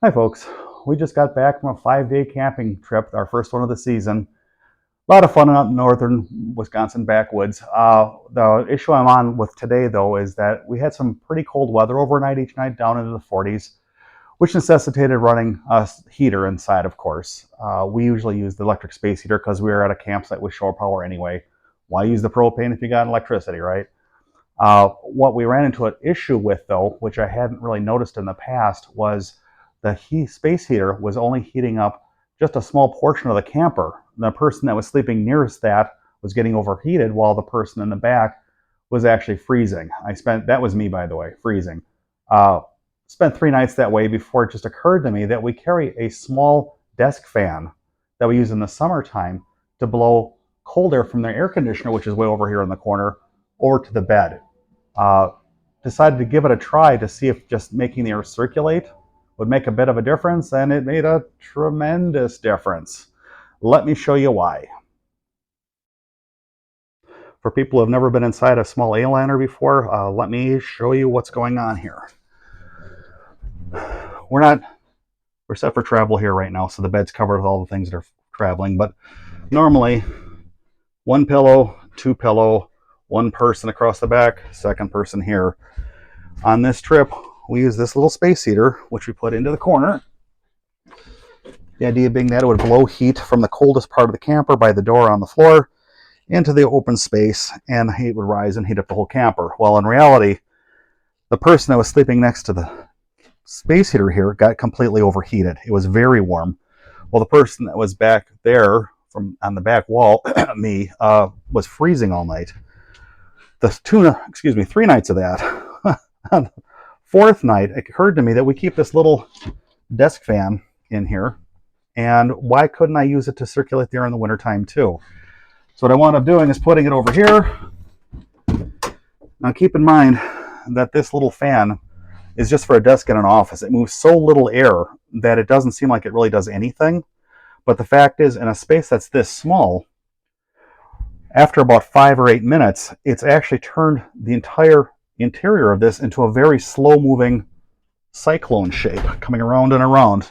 Hi folks, we just got back from a 5-day camping trip, our first one of the season. A lot of fun up in northern Wisconsin backwoods. The issue I'm on with today though is that we had some pretty cold weather overnight each night down into the 40s, which necessitated running a heater inside, of course. We usually use the electric space heater because we were at a campsite with shore power anyway. Why use the propane if you got electricity, right? What we ran into an issue with though, which I hadn't really noticed in the past, was the space heater was only heating up just a small portion of the camper. The person that was sleeping nearest that was getting overheated while the person in the back was actually freezing. That was me, by the way, freezing. Spent 3 nights that way before it just occurred to me that we carry a small desk fan that we use in the summertime to blow cold air from the air conditioner, which is way over here in the corner, over to the bed. Decided to give it a try to see if just making the air circulate would make a bit of a difference, and it made a tremendous difference. Let me show you why. For people who have never been inside a small Aliner before, let me show you what's going on here. We're set for travel here right now, so the bed's covered with all the things that are traveling, but normally one pillow, two pillow, one person across the back, second person here. On this trip, we use this little space heater, which we put into the corner. The idea being that it would blow heat from the coldest part of the camper by the door on the floor into the open space, and the heat would rise and heat up the whole camper. Well, in reality, the person that was sleeping next to the space heater here got completely overheated. It was very warm. Well, the person that was back there on the back wall, me, was freezing all night. 3 nights of that. On the fourth night, it occurred to me that we keep this little desk fan in here, and why couldn't I use it to circulate the air in the wintertime too? So what I wound up doing is putting it over here. Now keep in mind that this little fan is just for a desk in an office. It moves so little air that it doesn't seem like it really does anything. But the fact is, in a space that's this small, after about 5 or 8 minutes, it's actually turned the entire interior of this into a very slow-moving cyclone shape, coming around and around,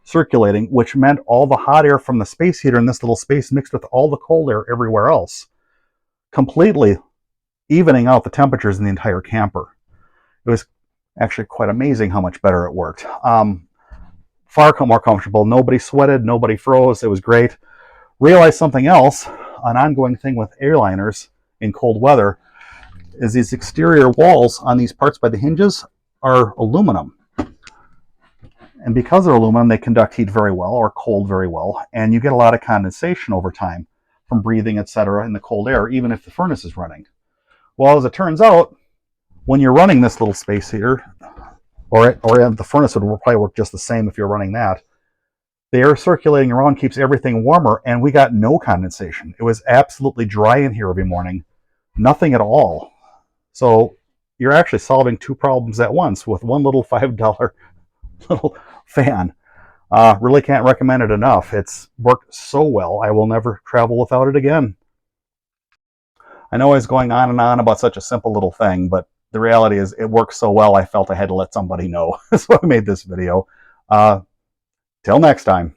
circulating, which meant all the hot air from the space heater in this little space mixed with all the cold air everywhere else, completely evening out the temperatures in the entire camper. It was actually quite amazing how much better it worked. Far more comfortable. Nobody sweated, nobody froze. It was great. Realized something else, an ongoing thing with airliners in cold weather, is these exterior walls on these parts by the hinges are aluminum. And because they're aluminum, they conduct heat very well, or cold very well, and you get a lot of condensation over time from breathing, etc., in the cold air, even if the furnace is running. Well, as it turns out, when you're running this little space heater, or the furnace would probably work just the same if you're running that, the air circulating around keeps everything warmer, and we got no condensation. It was absolutely dry in here every morning. Nothing at all. So you're actually solving two problems at once with one little $5 little fan. Really can't recommend it enough. It's worked so well, I will never travel without it again. I know I was going on and on about such a simple little thing, but the reality is it works so well I felt I had to let somebody know. So I made this video. Till next time.